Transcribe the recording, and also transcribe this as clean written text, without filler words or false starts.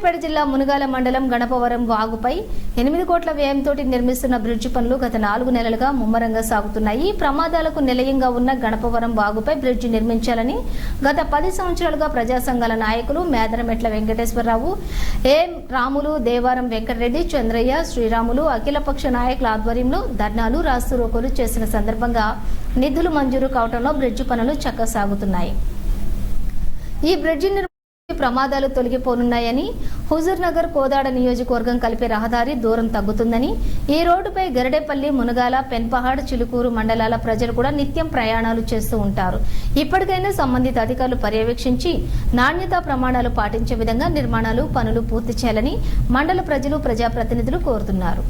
సూర్యాపేట జిల్లా మునుగాల మండలం గణపవరం వాగుపై 8 కోట్ల వ్యయంతో నిర్మిస్తున్న బ్రిడ్జి పనులు గత 4 నెలలుగా ముమ్మరంగా సాగుతున్నాయి. ప్రమాదాలకు నిలయంగా ఉన్న గణపవరం వాగుపై బ్రిడ్జి నిర్మించాలని గత 10 సంవత్సరాలుగా ప్రజా సంఘాల నాయకులు మేదరమెట్ల వెంకటేశ్వరరావు, రాములు, దేవారం వెంకటరెడ్డి, చంద్రయ్య, శ్రీరాములు అఖిలపక్ష నాయకుల ఆధ్వర్యంలో ధర్నాలు, రాస్తారోకోలు చేసిన సందర్భంగా నిధులు మంజూరు కావడంలో బ్రిడ్జి పనులు చక్కగా సాగుతున్నాయి. ఈ బ్రిడ్జి ప్రమాదాలు తొలగిపోనున్నాయని, హుజూర్ నగర్ కోదాడ నియోజకవర్గం కలిపే రహదారి దూరం తగ్గుతుందని, ఈ రోడ్డుపై గరడేపల్లి, మునగాల, పెన్పహాడ్, చిలుకూరు మండలాల ప్రజలు కూడా నిత్యం ప్రయాణాలు చేస్తూ ఉంటారు. ఇప్పటికైనా సంబంధిత అధికారులు పర్యవేక్షించి నాణ్యతా ప్రమాణాలు పాటించే విధంగా నిర్మాణాలు, పనులు పూర్తి చేయాలని మండల ప్రజలు, ప్రజాప్రతినిధులు కోరుతున్నారు.